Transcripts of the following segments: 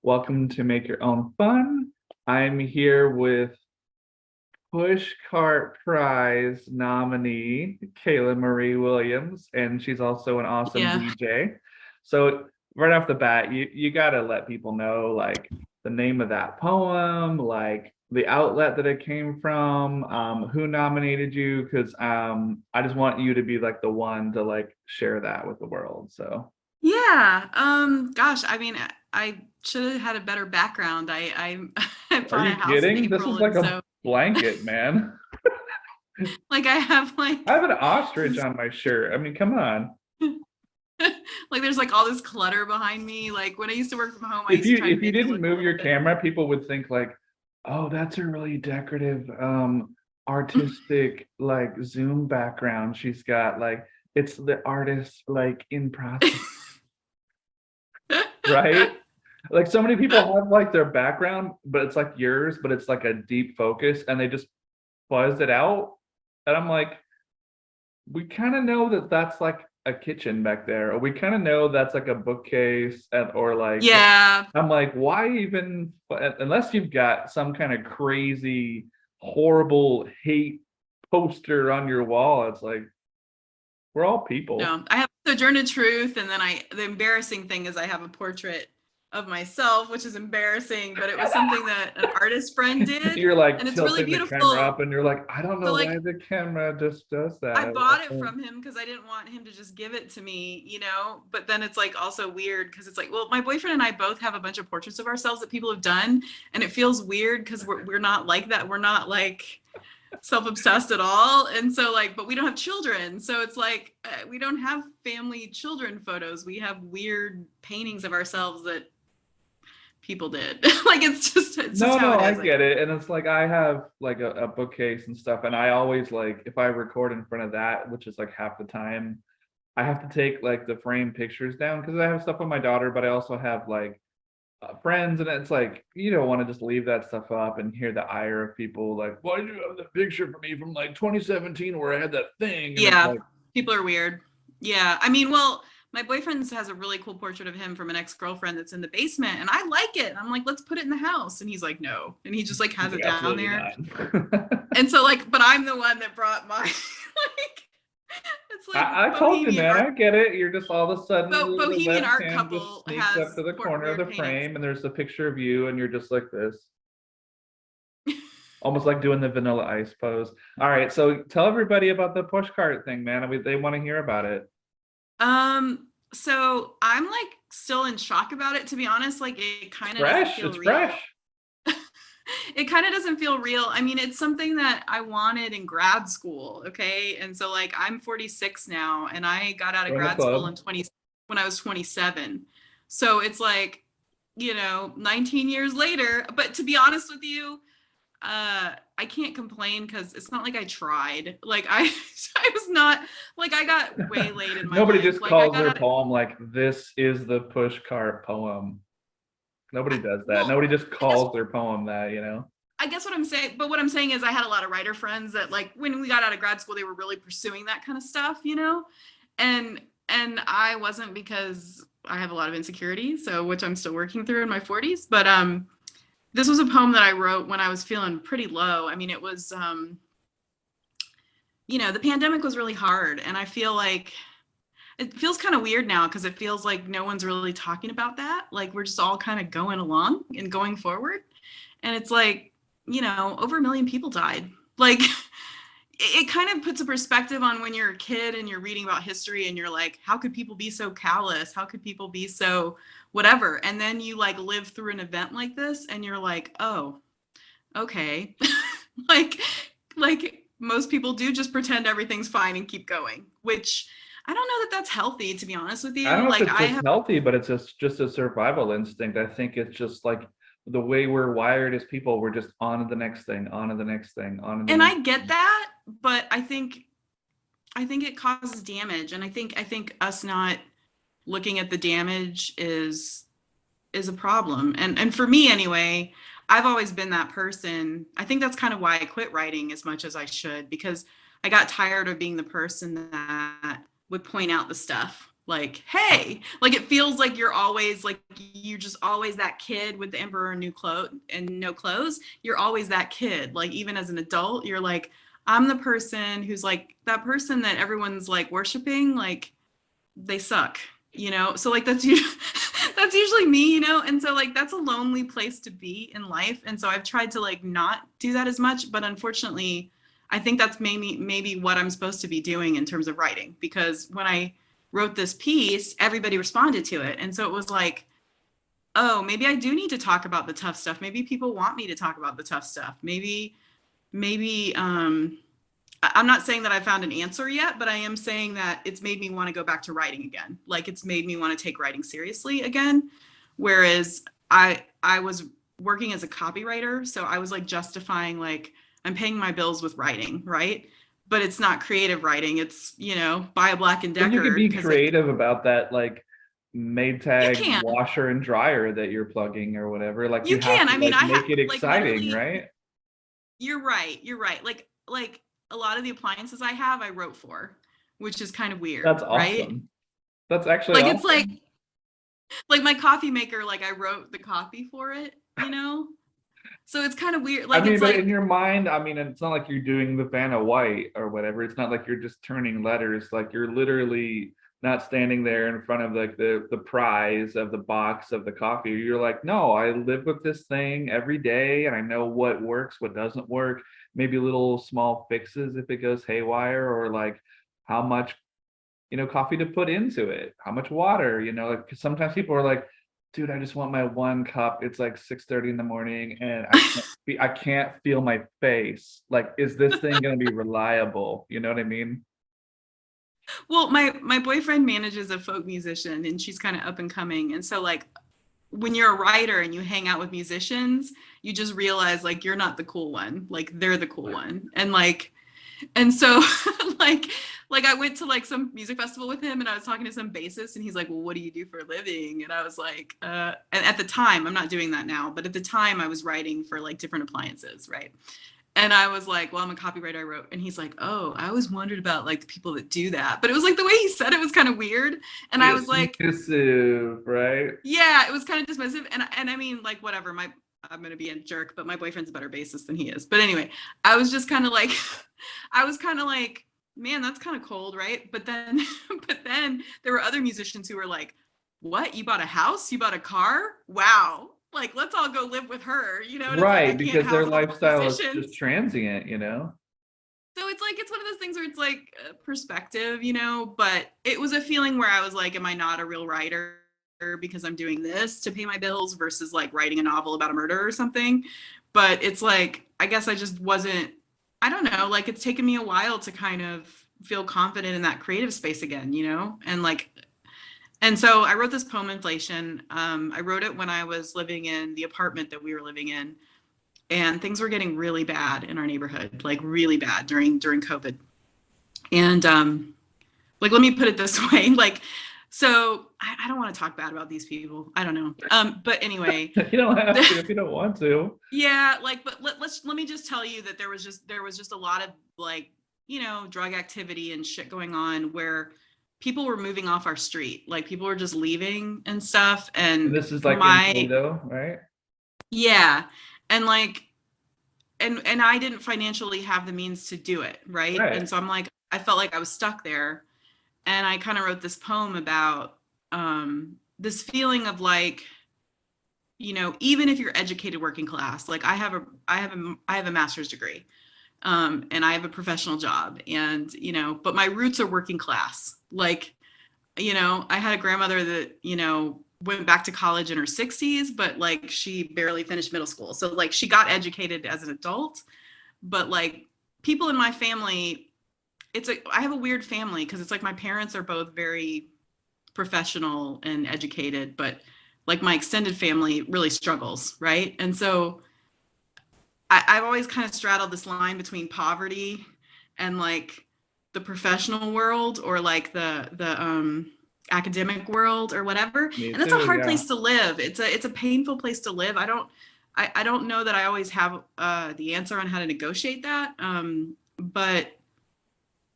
Welcome to Make Your Own Fun. I'm here with Pushcart Prize nominee Kayla Marie Williams, and she's also an awesome Yeah. DJ. So right off the bat, you gotta let people know like the name of that poem, like the outlet that it came from, who nominated you, because I just want you to be like the one to like share that with the world. So Yeah. Gosh, I mean, I should have had a better background. I are bought a you house in kidding? This is April, like and a so blanket, man. like I have I like have an ostrich this, on my shirt. I mean, come on. like there's like all this clutter behind me. Like when I used to work from home, I If used to you try to if you make it didn't look a move little your bit. camera, people would think like, oh, that's a really decorative artistic like Zoom background she's got. Like it's the artist like in process, right? Like so many people have like their background, but it's like yours, but it's like a deep focus and they just fuzz it out. And I'm like, we kind of know that that's like a kitchen back there, or we kind of know that's like a bookcase, or like Yeah. I'm like, why even unless you've got some kind of crazy, horrible hate poster on your wall? It's like we're all people. No, I have Sojourner Truth, and then the embarrassing thing is I have a portrait of myself, which is embarrassing, but it was something that an artist friend did, You're like and it's really tilting the camera beautiful. up, and you're like, I don't So know why like the camera just does I that. bought it from him because I didn't want him to just give it to me, But then it's like also weird because it's like, well, my boyfriend and I both have a bunch of portraits of ourselves that people have done, and it feels weird because we're not like that. We're not like self-obsessed at all, and so like, but we don't have children, so it's like we don't have family children photos. We have weird paintings of ourselves that people did. Like it's just No, how no, it I is, I get guess. it. And it's like I have like a bookcase and stuff, and I always like if I record in front of that, which is like half the time, I have to take like the frame pictures down because I have stuff with my daughter, but I also have like friends, and it's like you don't want to just leave that stuff up and hear the ire of people like, why did you have the picture for me from like 2017 where I had that thing? And it's Yeah, like, people are weird. Yeah, I mean, well, my boyfriend has a really cool portrait of him from an ex-girlfriend that's in the basement, and I like it. I'm like, let's put it in the house, and he's like, no, and he just like he's has like it down absolutely there. not. And so like, but I'm the one that brought my like, it's like I told you, bohemian man, art. I get it. You're just all of a sudden the Bohemian art webcam just couple sneaks up has to the corner of weird the paintings. frame, and there's a picture of you, and you're just like this, almost like doing the vanilla ice pose. All right, so tell everybody about the push cart thing, man. I mean, they want to hear about it. So I'm like still in shock about it, to be honest. Like it kind of doesn't Fresh, feel it's real. fresh. It kind of doesn't feel real. I mean, it's something that I wanted in grad school, okay? And so like I'm 46 now, and I got out of Join the grad school club. in 20 when I was 27. So it's like, 19 years later, but to be honest with you, I can't complain because it's not like I tried. Like I was not like I got way late in my Nobody life. just Like I calls got their out of, poem like this is the push cart poem. Nobody does that. well, Nobody just I guess calls their poem that. I guess what I'm saying, but what I'm saying is I had a lot of writer friends that like when we got out of grad school, they were really pursuing that kind of stuff. And I wasn't because I have a lot of insecurity, so which I'm still working through in my 40s. But this was a poem that I wrote when I was feeling pretty low. I mean, it was the pandemic was really hard, and I feel like it feels kind of weird now because it feels like no one's really talking about that. Like we're just all kind of going along and going forward. And it's like, over 1 million people died. Like it kind of puts a perspective on when you're a kid and you're reading about history and you're like, how could people be so callous? How could people be so whatever? And then you like live through an event like this and you're like, oh, okay. like like most people do just pretend everything's fine and keep going, which I don't know that that's healthy, to be honest with I don't you. know if Like it's I just have healthy, but it's just a survival instinct. I think it's just like the way we're wired as people. We're just on to the next thing, on to the next thing, on to the and next I get thing. that, but I think it causes damage, and I think us not looking at the damage is a problem. And for me anyway, I've always been that person. I think that's kind of why I quit writing as much as I should, because I got tired of being the person that would point out the stuff. like, hey, like it feels like you're always like you're just always that kid with the emperor new clothes and no clothes. You're always that kid. Like even as an adult, you're like, I'm the person who's like that person that everyone's like worshiping, like they suck, you know? So like that's usually that's usually me, you know? And so like that's a lonely place to be in life. And so I've tried to like not do that as much, but unfortunately, I think that's maybe what I'm supposed to be doing in terms of writing, because when I wrote this piece, everybody responded to it. And so it was like, oh, maybe I do need to talk about the tough stuff. Maybe people want me to talk about the tough stuff. Maybe I'm not saying that I found an answer yet, but I am saying that it's made me want to go back to writing again. Like it's made me want to take writing seriously again. Whereas I was working as a copywriter, so I was like justifying like I'm paying my bills with writing, right? But it's not creative writing. It's, you know, buy a Black and But you Decker could be because it creative about that, like you Maytag can. washer and dryer that you're plugging or whatever. Like You you have can. I to mean, like I have make it like exciting, literally right? you're right. You're right. Like a lot of the appliances I have I wrote for, which is kind of weird, That's right? awesome. That's actually Like it's awesome. like my coffee maker, like I wrote the copy for it, you know? So it's kind of weird. I Like mean, it's but in like, your mind, I mean, it's not like you're doing the Vanna White or whatever. It's not like you're just turning letters. Like you're literally not standing there in front of like the prize of the box of the coffee. You're like, no, I live with this thing every day, and I know what works, what doesn't work. Maybe little small fixes if it goes haywire, or like how much coffee to put into it, how much water, like 'cause sometimes people are like, dude, I just want my one cup. It's like 6:30 in the morning and I can't feel my face. Like, is this thing gonna be reliable? You know what I mean? well, my boyfriend manages a folk musician and she's kind of up and coming. And so like when you're a writer and you hang out with musicians, you just realize like you're not the cool one. Like they're the cool one. And so like I went to like some music festival with him and I was talking to some bassist and he's like, well, what do you do for a living? And I was like, and at the time, I'm not doing that now, but at the time I was writing for like different appliances, right? And I was like, well, I'm a copywriter, I wrote. And he's like, oh, I always wondered about like the people that do that. But it was like the way he said it was kind of weird. And I was like, Dismissive, right? yeah, it was kind of dismissive. And I mean, like, whatever, I'm gonna be a jerk, but my boyfriend's a better bassist than he is. But anyway, I was just kind of like, I was kind of like, man, that's kind of cold, right? But then, but then there were other musicians who were like, what? You bought a house? You bought a car? Wow. Like, let's all go live with her, you know? And it's like, I Right, can't because their house all the lifestyle is just musicians. transient. So it's like, it's one of those things where it's like perspective, you know? But it was a feeling where I was like, am I not a real writer because I'm doing this to pay my bills versus like writing a novel about a murder or something? But it's like, I guess I just wasn't, I don't know, like it's taken me a while to kind of feel confident in that creative space again, you know? And like, and so I wrote this poem, Inflation. I wrote it when I was living in the apartment that we were living in, and things were getting really bad in our neighborhood, like really bad during COVID. And like, let me put it this way, like, so I don't want to talk bad about these people. I don't know. But anyway, You don't have to if you don't want to. yeah, like, but let me just tell you that there was just a lot of like, you know, drug activity and shit going on where people were moving off our street. Like people were just leaving and stuff. And And this is like in my Toledo, right? yeah, and like and I didn't financially have the means to do it, right? Right. And so I'm like, I felt like I was stuck there. And I kind of wrote this poem about this feeling of like, you know, even if you're educated working class, like I have a master's degree, and I have a professional job, and you know, but my roots are working class. Like, you know, I had a grandmother that, you know, went back to college in her 60s, but like she barely finished middle school. So like she got educated as an adult, but like people in my family, I have a weird family because it's like my parents are both very professional and educated, but like my extended family really struggles, right? And so I've always kind of straddled this line between poverty and like the professional world or like the academic world or whatever. Me And that's a too, hard yeah. place to live. It's a painful place to live. I don't know that I always have the answer on how to negotiate that. But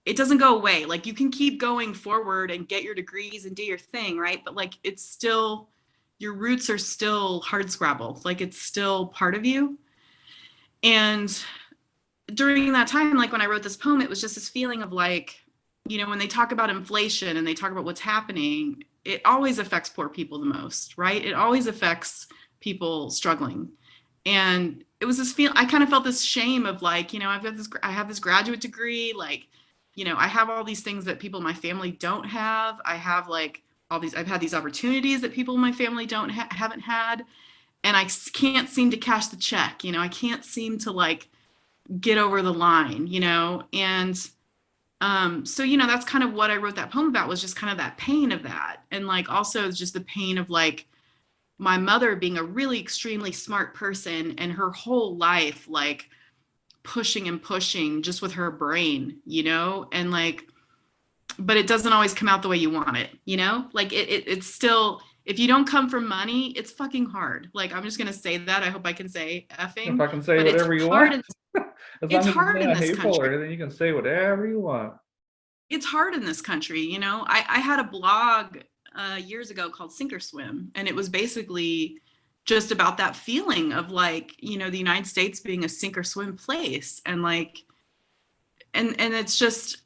it doesn't go away. Like you can keep going forward and get your degrees and do your thing, right? But like it's still, your roots are still hard scrabble. Like it's still part of you. And during that time, like when I wrote this poem, it was just this feeling of like, you know, when they talk about inflation and they talk about what's happening, it always affects poor people the most, right? It always affects people struggling. And it was this feel, I kind of felt this shame of like, you know, I have this graduate degree, like, you know, I have all these things that people in my family don't have. I have like I've had these opportunities that people in my family haven't had. And I can't seem to cash the check, you know, I can't seem to like get over the line, you know? And so, you know, that's kind of what I wrote that poem about, was just kind of that pain of that. And like also just the pain of like my mother being a really extremely smart person and her whole life, like pushing and pushing just with her brain, you know? And like, but it doesn't always come out the way you want it, you know? Like it's still, if you don't come from money, it's fucking hard. Like, I'm just going to say that. I hope I can say If effing, I can say but it's whatever you hard. want, as It's long as it's hard in not this hateful or country. anything, you can say whatever you want. It's hard in this country. You know, I had a blog years ago called Sink or Swim, and it was basically just about that feeling of like, you know, the United States being a sink or swim place. And like, and it's just,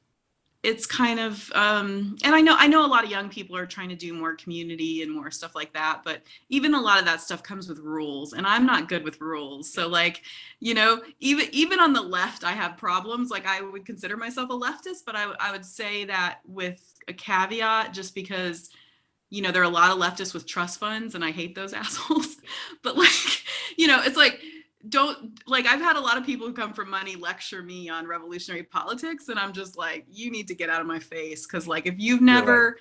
it's kind of and I know a lot of young people are trying to do more community and more stuff like that, but even a lot of that stuff comes with rules, and I'm not good with rules. So like, you know, even on the left I have problems. Like I would consider myself a leftist, but I would say that with a caveat, just because, you know, there are a lot of leftists with trust funds and I hate those assholes. But like, you know, it's like, don't, like, I've had a lot of people who come from money lecture me on revolutionary politics, and I'm just like, you need to get out of my face. Because like if you've You're like, never,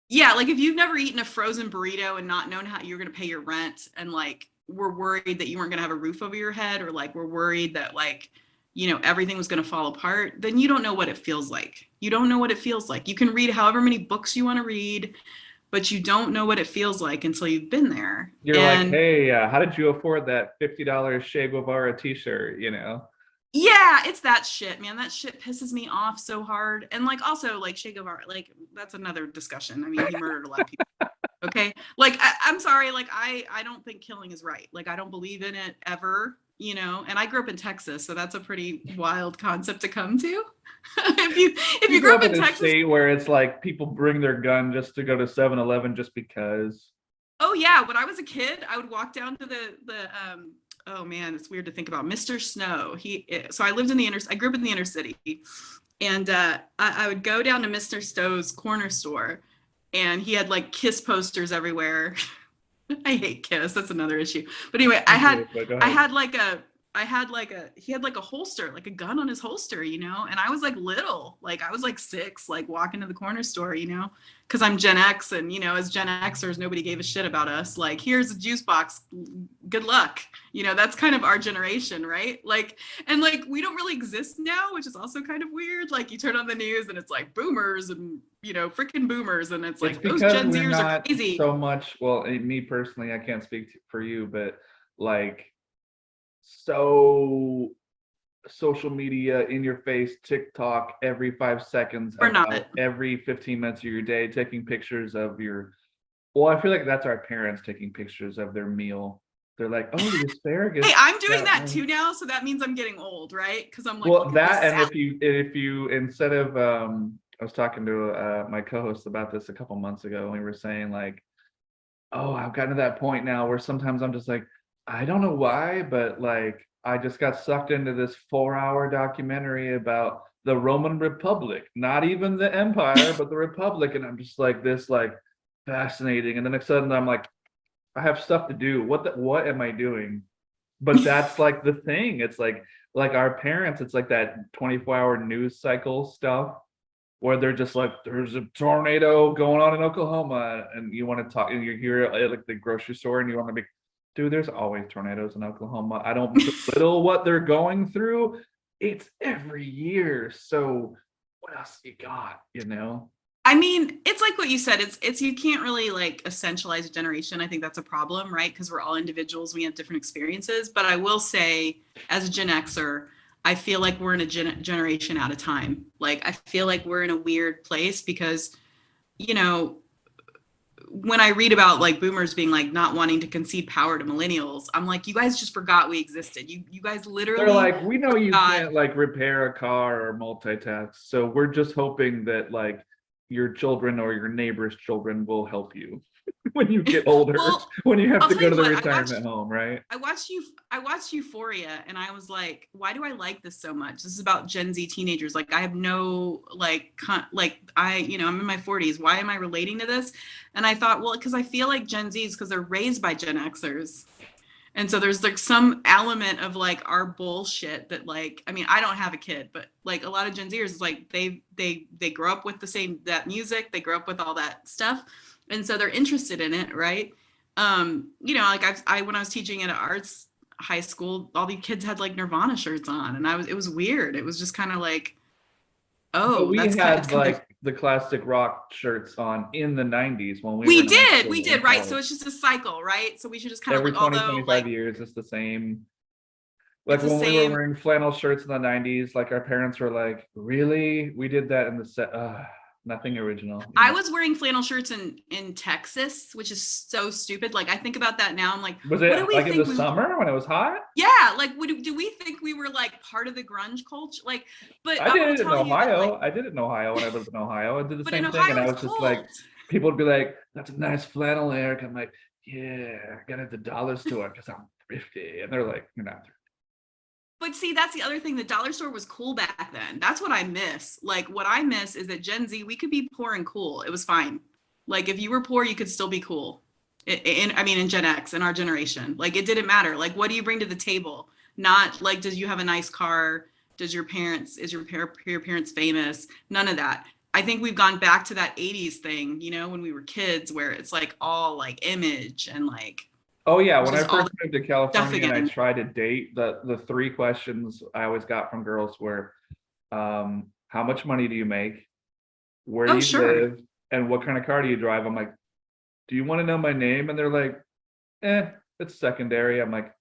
yeah, like if you've never eaten a frozen burrito and not known how you're going to pay your rent, and like were worried that you weren't going to have a roof over your head, or like were worried that like, you know, everything was going to fall apart, then you don't know what it feels like. You don't know what it feels like. You can read however many books you want to read, but you don't know what it feels like until you've been there. you're like, And hey, how did you afford that $50 Che Guevara t-shirt, you know? yeah, it's that shit, man. That shit pisses me off so hard. And like also like Che Guevara, like that's another discussion. I mean, he murdered a lot of people. Okay. Like I'm sorry, like I don't think killing is right. Like I don't believe in it ever, you know. And I grew up in Texas, so that's a pretty wild concept to come to. If You you grew grew up up in in a Texas, state where it's like people bring their gun just to go to 7-Eleven just because. oh yeah, when I was a kid, I would walk down to the oh man, it's weird to think about Mr. Snow. So I lived in the I grew up in the inner city, and I would go down to Mr. Stowe's corner store, and he had like Kiss posters everywhere. I hate Kiss. That's another issue. But anyway, Me too, but go I ahead. had like a he had like a holster, like a gun on his holster, you know? And I was like little, like I was like 6, like walking to the corner store, you know, because I'm Gen X, and you know, as Gen Xers, nobody gave a shit about us. Like, here's a juice box. Good luck. You know, that's kind of our generation, right? Like, and like we don't really exist now, which is also kind of weird. Like you turn on the news and it's like boomers and, you know, freaking boomers, and it's It's like those because Gen we're Zers are not crazy. so much, well, me personally, I can't speak for you, but like so social media in your face, TikTok every 5 seconds, We're not. about every 15 minutes of your day, taking pictures of your, well, I feel like that's our parents taking pictures of their meal. They're like, oh, the Hey, asparagus. I'm doing Yeah. that too now, so that means I'm getting old, right? Because I'm like, Well, look at that, this and salad. if you instead of I was talking to my co-host about this a couple months ago, and we were saying like, oh, I've gotten to that point now where sometimes I'm just like, I don't know why, but like I just got sucked into this 4-hour documentary about the Roman Republic, not even the empire, but the Republic. And I'm just like, this like fascinating. And then next sudden I'm like, I have stuff to do. What am I doing? But that's like the thing. It's like our parents, it's like that 24-hour news cycle stuff where they're just like, there's a tornado going on in Oklahoma, and you want to talk, and you're here at like the grocery store, and you want to be, dude, there's always tornadoes in Oklahoma. I don't belittle what they're going through. It's every year. So what else you got, you know? I mean, it's like what you said. It's you can't really like essentialize a generation. I think that's a problem, right? Because we're all individuals. We have different experiences. But I will say, as a Gen Xer, I feel like we're in a generation out of time. Like I feel like we're in a weird place because, you know, when I read about like boomers being like not wanting to concede power to millennials, I'm like, you guys just forgot we existed. You guys They're literally like, we know you forgot. can't like repair a car or multitask, so we're just hoping that like your children or your neighbor's children will help you when you get older, Well, when you have I'll to tell go to you the what, retirement home, right? I watched Euphoria and I was like, why do I like this so much? This is about Gen Z teenagers. Like I have no I'm in my 40s. Why am I relating to this? And I thought, well, because I feel like Gen Zs because they're raised by Gen Xers. And so there's like some element of like our bullshit that like, I mean, I don't have a kid, but like a lot of Gen Zers is like they grow up with the same that music, they grow up with all that stuff. And so they're interested in it, right? Like I when I was teaching at an arts high school, all these kids had like Nirvana shirts on, and it was weird. It was just kind of like, But oh, we it's had kind of like the classic rock shirts on in the 90s when we were in high we school did, and right? So college. it's just a cycle, right? So we should just kind of Every look, 20, although 25 like years, it's the same. Like it's the when we were same. wearing flannel shirts in the 90s, like our parents were like, really? We did that in the set. Nothing original, you I know. was wearing flannel shirts in Texas, which is so stupid. Like I think about that now. I'm like, Was what do it we like in the think we? summer when it was hot? Yeah, like do we think we were like part of the grunge culture? Like, but I I did will it in tell you that like, Ohio. I did it in Ohio when I lived in Ohio. I did the but in same thing. And Ohio I it's was just like, cold. people would be like, that's a nice flannel, Eric. I'm like, yeah, I got it at the dollar store because I'm thrifty. And they're like, you're not thrifty. But see, that's the other thing. The dollar store was cool back then. That's what I miss. Like what I miss is that Gen Z, we could be poor and cool. It was fine. Like if you were poor, you could still be cool. In Gen X, in our generation, like it didn't matter. Like what do you bring to the table? Not like, does you have a nice car? Does your parents, your parents famous? None of that. I think we've gone back to that 80s thing, when we were kids, where it's like all like image and like Oh yeah, when I just all first the moved to stuff California and I again. tried to date, the three questions I always got from girls were, how much money do you make? Where do Oh, you sure. live? And what kind of car do you drive? I'm like, do you want to know my name? And they're like, it's secondary. I'm like,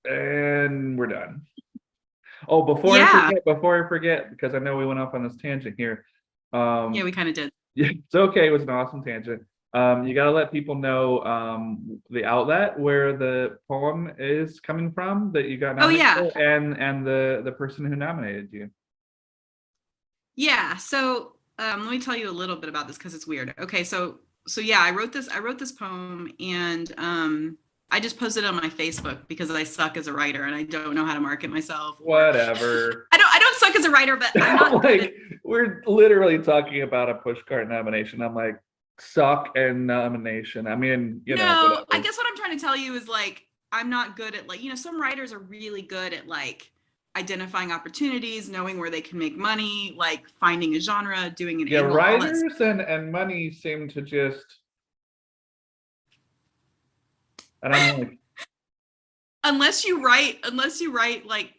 and we're done. Oh, Yeah. before I forget, because I know we went off on this tangent here. Yeah, Um, we kind of did. yeah, it's okay. It was an awesome tangent. You got to let people know the outlet where the poem is coming from that you got Oh, nominated yeah. for, and the person who nominated you. Yeah. So let me tell you a little bit about this because it's weird. Okay, so yeah, I wrote this poem and I just posted it on my Facebook because I suck as a writer and I don't know how to market myself or Whatever. I don't suck as a writer, but I'm I'm not good at like, we're literally talking about a pushcart nomination. I'm like, suck and nomination. I mean, no, I whatever. guess what I'm trying to tell you is like I'm not good at like, some writers are really good at like identifying opportunities, knowing where they can make money, like finding a genre, doing an Yeah, angle, all that stuff. writers and money seem to just, and I'm like, Unless you write like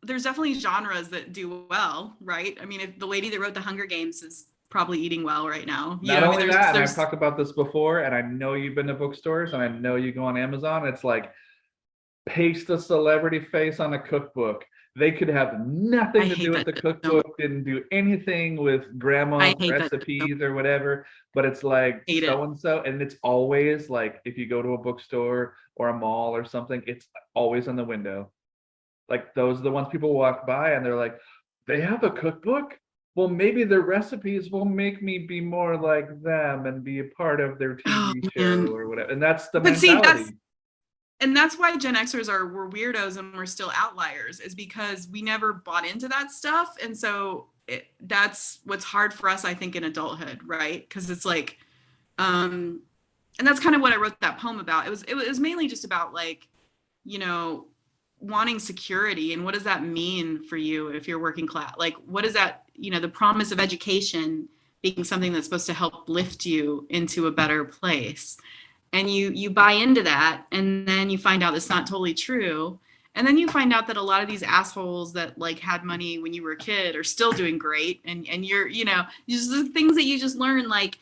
there's definitely genres that do well, right? I mean, if the lady that wrote the Hunger Games is probably eating well right now. not I mean, only that, and I've there's talked about this before, and I know you've been to bookstores, and I know you go on Amazon. It's like paste a celebrity face on a cookbook. They could have I nothing to do hate with that the shit so cookbook, didn't do anything with I grandma's hate that shit so recipes or whatever, but it's like hate it. so and so. And it's always like if you go to a bookstore or a mall or something, it's always on the window. Like those are the ones people walk by and they're like, they have a cookbook? Well, maybe their recipes will make me be more like them and be a part of their Oh TV show man. or whatever. And that's the But see, mentality. that's why Gen Xers we're weirdos and we're still outliers is because we never bought into that stuff. And so that's what's hard for us, I think, in adulthood, right? Because it's like, and that's kind of what I wrote that poem about. It was mainly just about like, you know, wanting security and what does that mean for you if you're working class? Like, what is that, the promise of education being something that's supposed to help lift you into a better place. And you buy into that and then you find out it's not totally true. And then you find out that a lot of these assholes that like had money when you were a kid are still doing great. And you're, just the things that you just learn, like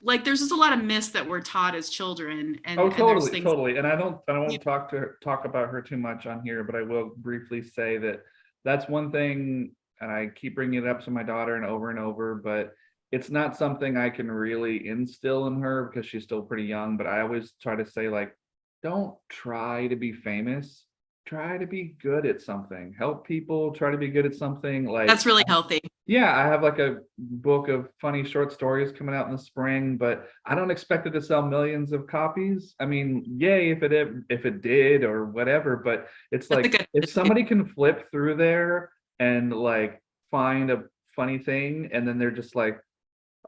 like there's just a lot of myths that we're taught as children, Oh, and there's totally, things, totally. And I you won't talk about her too much on here, but I will briefly say that that's one thing, and I keep bringing it up to my daughter and over, but it's not something I can really instill in her because she's still pretty young. But I always try to say, like, don't try to be famous. Try to be good at something. Help people, try to be good at something. Like, that's really healthy. yeah, I have like a book of funny short stories coming out in the spring, but I don't expect it to sell millions of copies. I mean, yay if it did or whatever, but it's That's a like good if attitude. somebody can flip through there and like find a funny thing and then they're just like,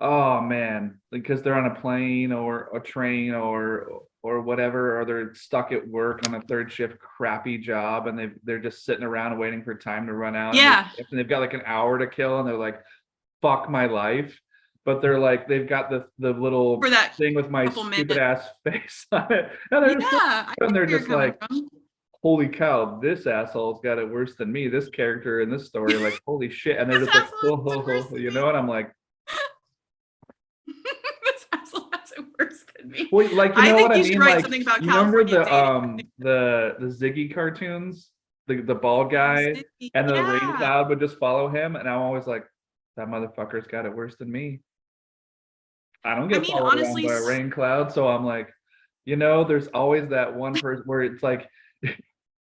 oh man, because they're on a plane or a train or whatever, or they're stuck at work on a third shift crappy job and they're just sitting around waiting for time to run out and Yeah, they've got like an hour to kill and they're like, fuck my life. But they're like, they've got the little for that thing with my couple stupid minutes. ass face on it. And they're Yeah, just I and see they're where you're just coming like, from. holy cow, this asshole's got it worse than me. This character in this story, like, holy shit. And they're This just like, asshole oh, has it oh, worse oh, than you me. know, and I'm like, This asshole has it worse than me. well, like, you I know think what I you should mean? write Like, something about you remember California dating. the Ziggy cartoons, the bald Oh, guy, Zippy. and the rain Yeah. cloud would just follow him, and I'm always like, that motherfucker's got it worse than me. I don't I get mean, followed around honestly, by a rain cloud, so I'm like, you know, there's always that one person where it's like,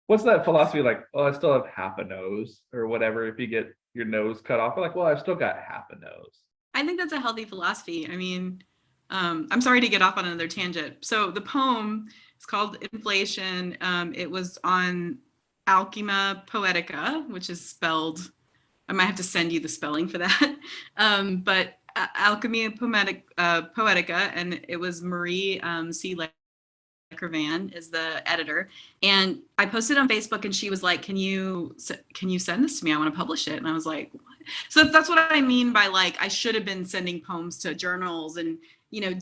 what's that philosophy like? Oh, I still have half a nose or whatever. If you get your nose cut off, I'm like, well, I've still got half a nose. I think that's a healthy philosophy. I mean, I'm sorry to get off on another tangent. So the poem is called Inflation. It was on Alchema Poetica, which is spelled, I might have to send you the spelling for that. But Alchemy Poetica, and it was Marie C. Van is the editor, and I posted on Facebook, and she was like, "Can you send this to me? I want to publish it." And I was like, what? So that's what I mean by like I should have been sending poems to journals and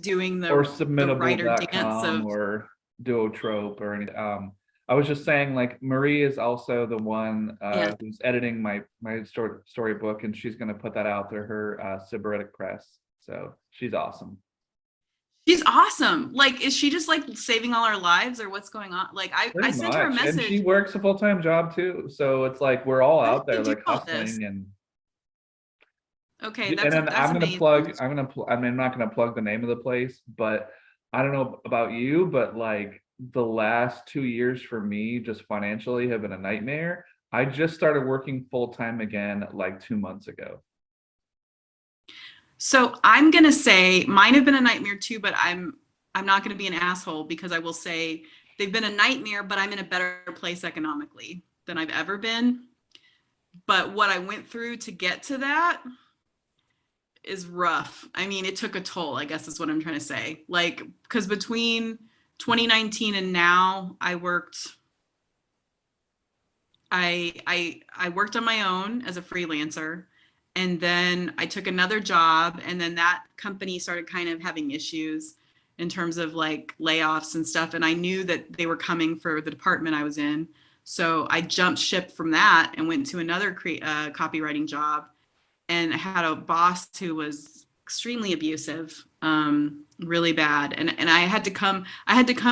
doing Or the writer dance submittable.com of or duotrope or anything. I was just saying, like, Marie is also the one yeah. who's editing my storybook, and she's going to put that out through her Sybaritic Press. So she's awesome. She's awesome. Like, is she just like saving all our lives, or what's going on? Like, I Pretty sent her a much. And she message. works a full-time job too. So it's like we're all How did out they there do like all this? hustling Okay, and then that's I'm gonna amazing. plug, I mean, I'm not gonna plug the name of the place, but I don't know about you, but like the last 2 years for me, just financially, have been a nightmare. I just started working full-time again like 2 months ago. So I'm gonna say mine have been a nightmare too, but I'm not gonna be an asshole because I will say they've been a nightmare, but I'm in a better place economically than I've ever been. But what I went through to get to that is rough. I mean, it took a toll, I guess is what I'm trying to say. Like, because between 2019 and now, I worked on my own as a freelancer, and then I took another job, and then that company started kind of having issues in terms of like layoffs and stuff, and I knew that they were coming for the department I was in. So I jumped ship from that and went to another copywriting job, and I had a boss who was extremely abusive, really bad. And I had to come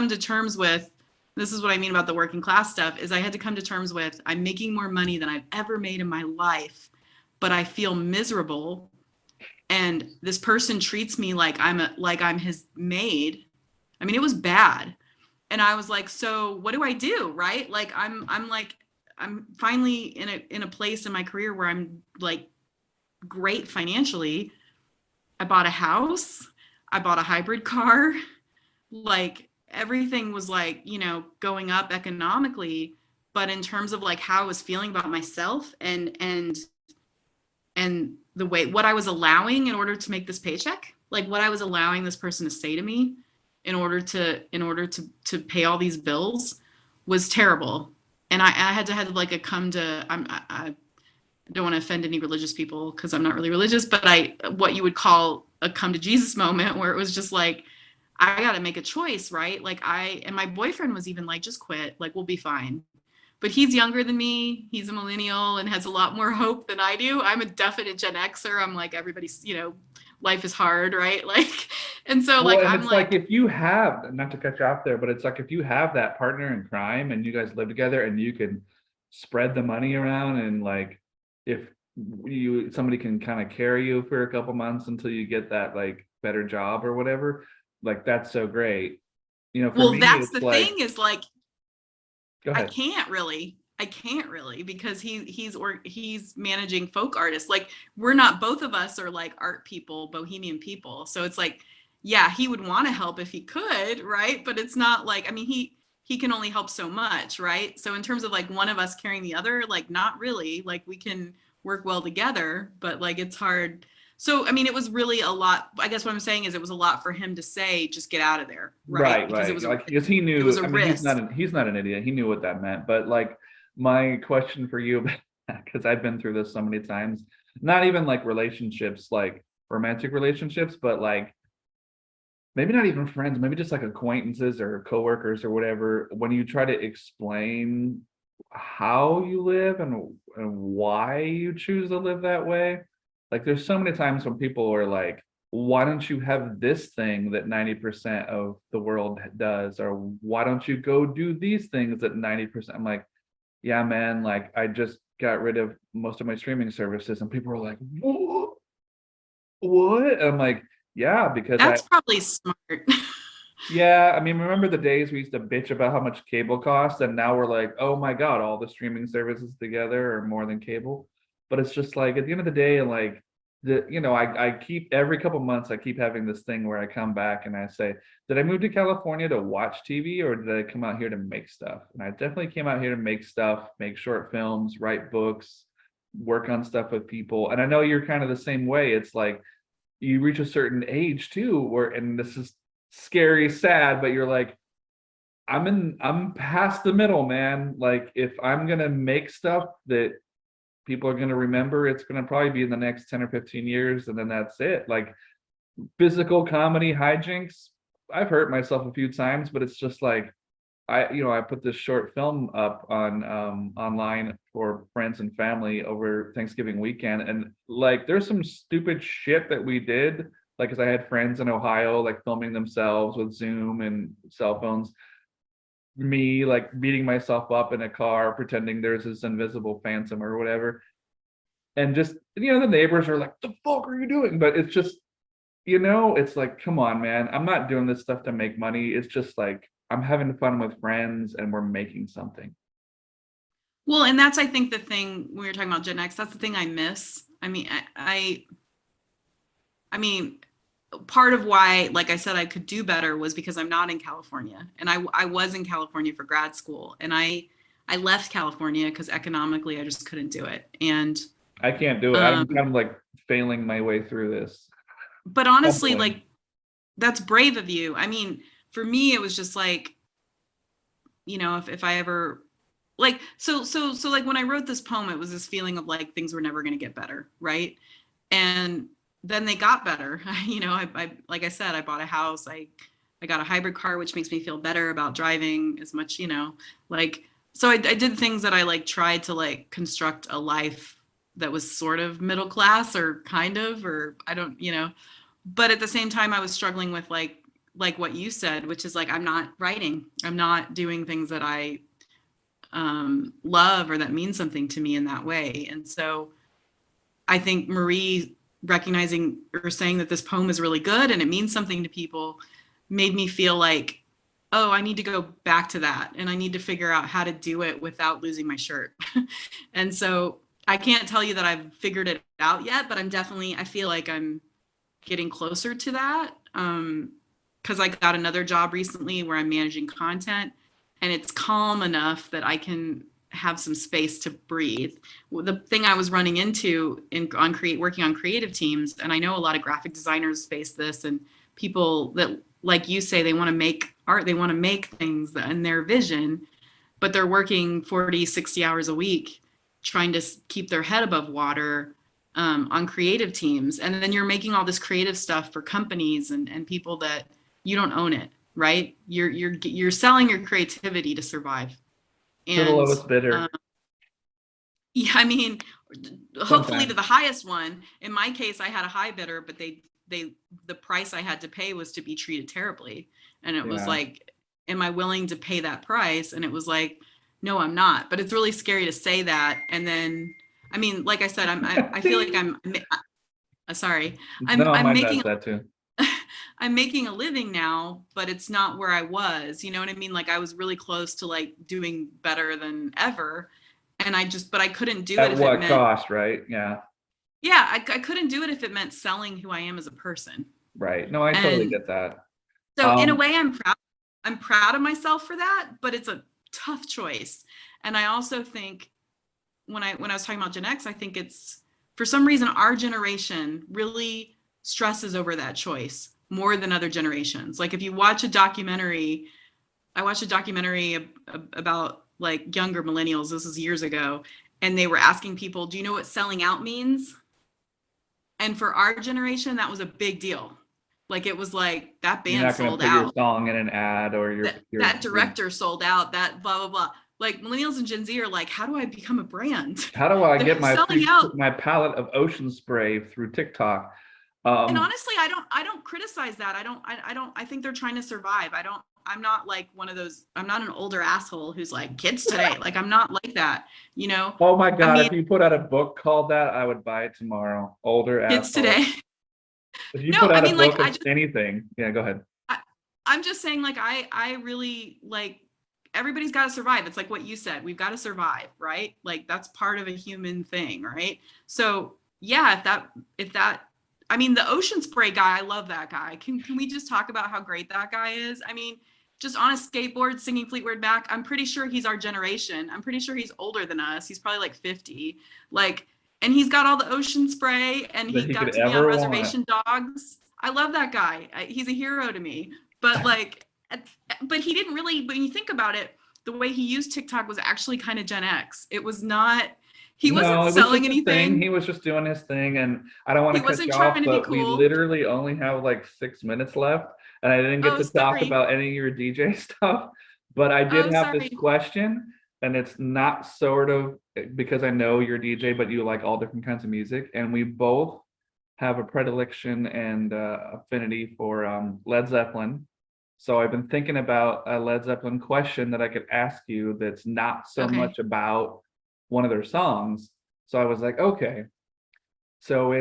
to terms with, this is what I mean about the working class stuff, is I had to come to terms with, I'm making more money than I've ever made in my life, but I feel miserable. And this person treats me like I'm his maid. I mean, it was bad. And I was like, so what do I do? Right? Like I'm finally in a place in my career where I'm like great financially. I bought a house. I bought a hybrid car. Like everything was like, going up economically, but in terms of like how I was feeling about myself and the way what I was allowing in order to make this paycheck, like what I was allowing this person to say to me in order to pay all these bills was terrible. And I had like a come to I don't want to offend any religious people because I'm not really religious, but what you would call a come to Jesus moment where it was just like, I got to make a choice, right? Like and my boyfriend was even like, just quit, like we'll be fine. But he's younger than me. He's a millennial and has a lot more hope than I do. I'm a definite Gen Xer. I'm like, everybody's, life is hard, right? Like, And so like Well, and I'm it's like like, if you have, not to cut you off there, but it's like if you have that partner in crime and you guys live together and you can spread the money around, and like if you somebody can kind of carry you for a couple months until you get that like better job or whatever, like that's so great. You know, for well, me, that's it's the like, thing is like go ahead. I can't really because he's managing folk artists. Like we're not, both of us are like art people, bohemian people. So it's like, yeah, he would want to help if he could, right? But it's not like, I mean, he can only help so much, right? So in terms of like one of us carrying the other, like not really. Like we can work well together, but like it's hard. So I mean, it was really a lot. I guess what I'm saying is it was a lot for him to say, just get out of there, right? Right, Because right. Like because he it was knew, a I mean, risk. he's not an idiot. He knew what that meant. But like my question for you, because I've been through this so many times, not even like relationships, like romantic relationships, but like maybe not even friends, maybe just like acquaintances or coworkers or whatever, when you try to explain how you live and why you choose to live that way. Like there's so many times when people are like, why don't you have this thing that 90% of the world does? Or why don't you go do these things that 90%? I'm like, yeah, man, like I just got rid of most of my streaming services. And people are like, what? And I'm like, yeah, because I That's probably smart. yeah, I mean, remember the days we used to bitch about how much cable costs, and now we're like, oh my God, all the streaming services together are more than cable. But it's just like at the end of the day, like I keep every couple months I keep having this thing where I come back and I say, did I move to California to watch TV or did I come out here to make stuff? And I definitely came out here to make stuff, make short films, write books, work on stuff with people. And I know you're kind of the same way. It's like you reach a certain age too, where and this is scary, sad, but you're like, I'm past the middle, man. Like if I'm gonna make stuff that people are gonna remember, it's gonna probably be in the next 10 or 15 years, and then that's it. Like physical comedy hijinks, I've hurt myself a few times, but it's just like I put this short film up on online for friends and family over Thanksgiving weekend, and like there's some stupid shit that we did. Like, cause I had friends in Ohio like filming themselves with Zoom and cell phones. Me like beating myself up in a car, pretending there's this invisible phantom or whatever, and just the neighbors are like, "The fuck are you doing?" But it's just it's like, come on, man. I'm not doing this stuff to make money. It's just like I'm having fun with friends and we're making something. Well, and that's I think the thing we were talking about Gen X. That's the thing I miss. I mean, I mean, part of why, like I said, I could do better was because I'm not in California, and I was in California for grad school, and I left California because economically I just couldn't do it, and I can't do it. I'm um, kind of like failing my way through this. but honestly, Fumbling. like that's brave of you. I mean, for me, it was just like, if I ever like so like when I wrote this poem, it was this feeling of like things were never going to get better, right? And then they got better. I like I said, I bought a house. I got a hybrid car, which makes me feel better about driving as much, like so I did things that I like tried to like construct a life that was sort of middle class or kind of, or I don't, but at the same time I was struggling with like what you said, which is like I'm not writing, I'm not doing things that I love or that mean something to me in that way. And so I think Marie recognizing or saying that this poem is really good and it means something to people made me feel like, oh, I need to go back to that and I need to figure out how to do it without losing my shirt. And so I can't tell you that I've figured it out yet, but I feel like I'm getting closer to that. Because I got another job recently where I'm managing content and it's calm enough that I can have some space to breathe. The thing I was running into working on creative teams, and I know a lot of graphic designers face this, and people that, like you say, they want to make art, they want to make things and their vision, but they're working 40, 60 hours a week trying to keep their head above water on creative teams. And then you're making all this creative stuff for companies and people that you don't own it, right? You're selling your creativity to survive. To the And lowest bidder yeah, I mean, hopefully to sometimes. the highest one. In my case, I had a high bidder, but they the price I had to pay was to be treated terribly. And it was Yeah. like, am I willing to pay that price? And it was like, no, I'm not. But it's really scary to say that. And then, I mean, like I said, I feel like Ding. sorry, No, I'm mine making does that too. I'm making a living now, but it's not where I was. You know what I mean? Like I was really close to like doing better than ever. And but I couldn't do it At if it what meant, cost, right? Yeah, yeah, I couldn't do it if it meant selling who I am as a person. right. No, I totally And get that. so in a Um, way I'm proud of myself for that, but it's a tough choice. And I also think when I was talking about Gen X, I think it's for some reason our generation really stresses over that choice more than other generations. Like if you watch a documentary, I watched a documentary about like younger millennials. This was years ago, and they were asking people, "Do you know what selling out means?" And for our generation, that was a big deal. Like it was like that you're band not going to sold put your out, song in an ad or that director sold out, that blah blah blah. Like millennials and Gen Z are like, how do I become a brand? how do I get They're my selling out. my palette of ocean spray through TikTok? And Um, honestly, I don't criticize that. I don't I think they're trying to survive. I'm not like one of those, I'm not an older asshole who's like kids today. Like I'm not like that, you know? oh my I God, mean, if you put out a book called that, I would buy it tomorrow. Older kids asshole. today. If you No, put I out a mean like book of anything, yeah, go ahead. I, I'm just saying like I really like everybody's got to survive. It's like what you said. We've got to survive, right? Like that's part of a human thing, right? So, yeah, if that I mean the ocean spray guy, I love that guy. Can we just talk about how great that guy is? I mean, just on a skateboard singing Fleetwood Mac, I'm pretty sure he's our generation. I'm pretty sure he's older than us. He's probably like 50. Like and he's got all the ocean spray and That he he could got to be on ever want. Reservation Dogs. I love that guy. He's a hero to me. But like but he didn't really, when you think about it, the way he used TikTok was actually kind of Gen X. It was not, he wasn't No, it was selling just a thing. anything. He was just doing his thing, and I don't want He to cut wasn't you trying off, to be but we cool. literally only have like 6 minutes left, and I didn't get Oh, to talk sorry. about any of your DJ stuff. But I did Oh, have this sorry. question, and it's not sort of because I know you're a DJ, but you like all different kinds of music, and we both have a predilection and affinity for Led Zeppelin. So I've been thinking about a Led Zeppelin question that I could ask you that's not so Okay. much about one of their songs. So I was like, okay, so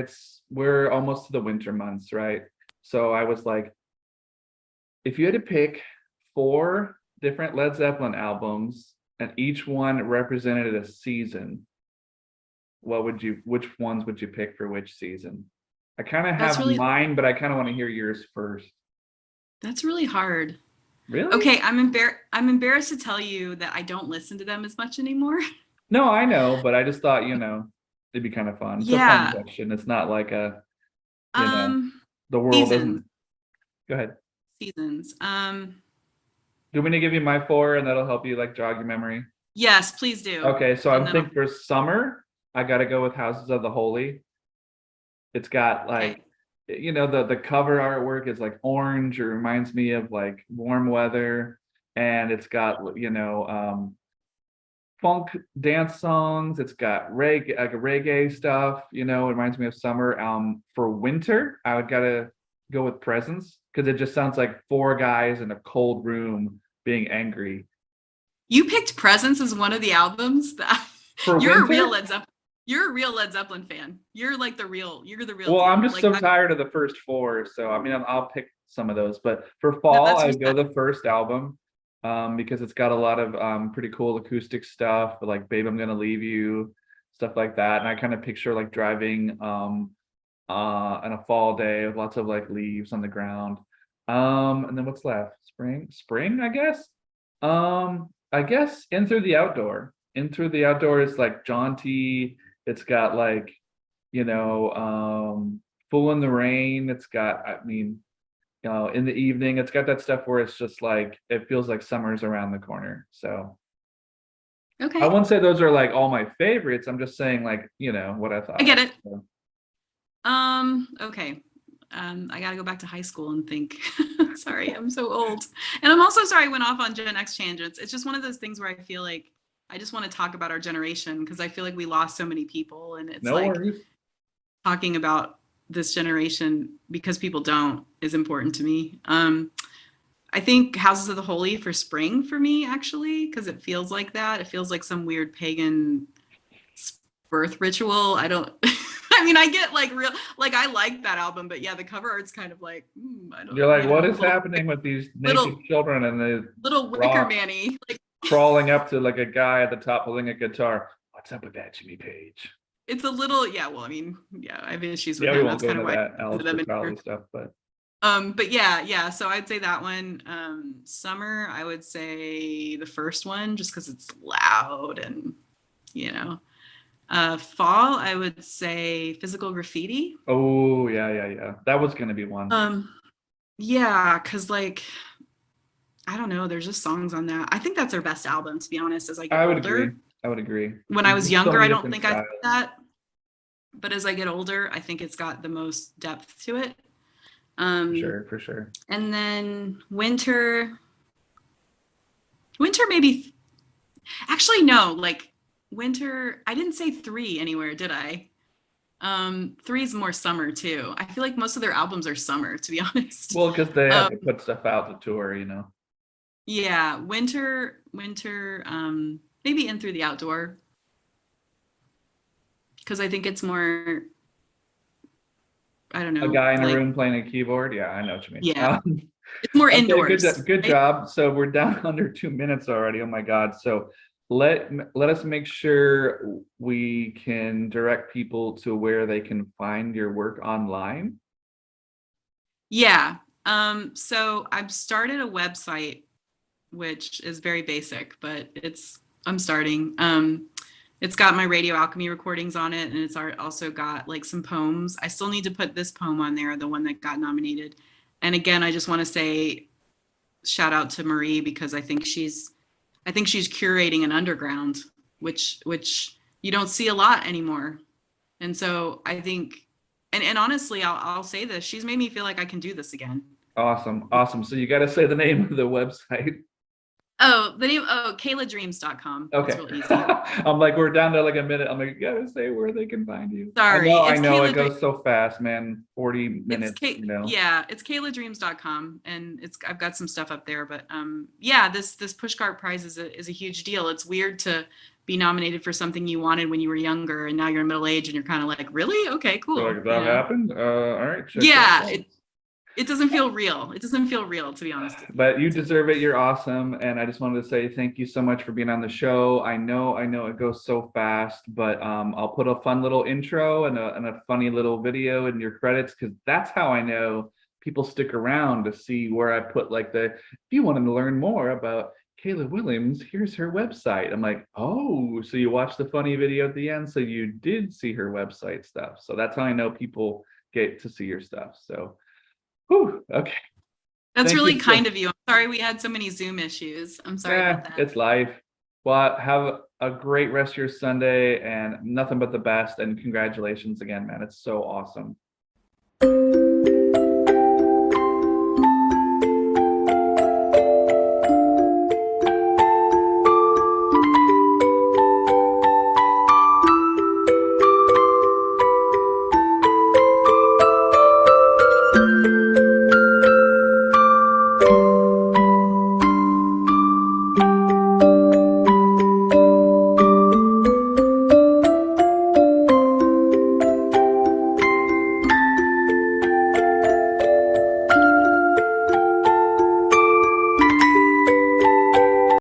we're almost to the winter months, right? So I was like, if you had to pick four different Led Zeppelin albums and each one represented a season, which ones would you pick for which season? I kind of That's have really mine, but I kind of want to hear yours first. that's really hard. Really? Okay, I'm embarrassed to tell you that I don't listen to them as much anymore. No, I know, but I just thought, it'd be kind of fun. It's a fun Yeah. question. It's not like you know, Um the world seasons. doesn't. Go ahead. Seasons. Do you want me to give you my four and that'll help you like jog your memory? Yes, please do. Okay, so And I'm then I'll thinking for summer, I gotta go with Houses of the Holy. It's got okay. like, the cover artwork is like orange. It reminds me of like warm weather, and it's got funk dance songs. It's got reggae, like reggae stuff. It reminds me of summer. For winter, I would gotta go with Presents because it just sounds like four guys in a cold room being angry. You picked Presence as one of the albums that For you're a real winter, Led Zeppelin. You're a real Led Zeppelin fan. You're the real well, I'm deal. just so tired of the first four, so I mean, I'll pick some of those. But for No, fall, that's I'd go respect. the first album, because it's got a lot of pretty cool acoustic stuff, like "Babe, I'm Gonna Leave You," stuff like that. And I kind of picture like driving on a fall day with lots of like leaves on the ground. And then what's left? Spring, I guess. I guess In Through the Outdoor. In Through the Outdoor is like jaunty. It's got like, you know, Fool in the Rain. It's got, I mean, in the evening, it's got that stuff where it's just like it feels like summer's around the corner. So I Okay. wouldn't say those are like all my favorites. I'm just saying like, what I I thought of. get it. So, Okay. I gotta go back to high school and think. Sorry, I'm so old. And I'm also sorry I went off on Gen X tangents. It's just one of those things where I feel like I just want to talk about our generation because I feel like we lost so many people and it's no like worries. talking about this generation, because people don't, is important to me. I think Houses of the Holy for spring for me, actually, because it feels like that. It feels like some weird pagan birth ritual. I don't. I mean, I get like real, like I like that album, but yeah, the cover art's kind of like, I don't, You're like, you what know, is happening with these naked little children and the little wicker rock manny. Like crawling up to like a guy at the top holding a guitar? What's up with that, Jimmy Page? it's a little, yeah. Well, I mean, yeah, I have issues with Yeah, we him. won't That's go kind into of why that I Alistair them in Crowley here. stuff, but But yeah. So I'd say that one. Summer, I would say the first one, just because it's loud and you know. Fall, I would say Physical Graffiti. oh yeah. That was gonna be one. Um, yeah, because like I don't know, there's just songs on that. I think that's their best album, to be honest, as I get I would agree. older. I would agree. When I was There's so younger, I many don't different think I thought styles. that, but as I get older, I think it's got the most depth to it. For sure. And then winter maybe. Actually, no, like winter. I didn't say three anywhere, did I? Three's more summer too. I feel like most of their albums are summer, to be honest. Well, because they have to put stuff out to tour, you know. Yeah, winter, maybe In Through the Outdoor, because I think it's more, I don't A know, guy in a like, room playing a keyboard. Yeah, I know what you mean. yeah, it's more Okay, indoors. good Right? job. So we're down under 2 minutes already. Oh my God. So let us make sure we can direct people to where they can find your work online. Yeah. So I've started a website, which is very basic, but I'm starting. It's got my Radio Alchemy recordings on it, and it's also got like some poems. I still need to put this poem on there, the one that got nominated. And again, I just want to say shout out to Marie, because I think she's curating an underground, which you don't see a lot anymore. And so I think, and honestly, I'll say this: she's made me feel like I can do this again. Awesome. So you got to say the name of the website. Oh, KaylaDreams.com. It's Okay. real easy. I'm like, we're down to like a minute. I'm like, you gotta say where they can find you. Sorry, I it's know, it Kayla goes so fast, man. 40 minutes, you know. Yeah, it's KaylaDreams.com, and I've got some stuff up there. But yeah, this Pushcart Prize is a huge deal. It's weird to be nominated for something you wanted when you were younger, and now you're middle age, and you're kind of like, really? Okay, cool. So like, that happened. All right, check Yeah, that out. it doesn't feel real. It doesn't feel real, to be honest with you. But you deserve it. You're awesome. And I just wanted to say thank you so much for being on the show. I know it goes so fast, but I'll put a fun little intro and a funny little video in your credits, because that's how I know people stick around to see where I put like if you wanted to learn more about Kayla Williams, here's her website. I'm like, oh, so you watched the funny video at the end, so you did see her website stuff. So that's how I know people get to see your stuff. So whew, okay. That's Thank really you kind of you. I'm sorry we had so many Zoom issues. I'm sorry about that. It's life. Well, have a great rest of your Sunday and nothing but the best. And congratulations again, man. It's so awesome.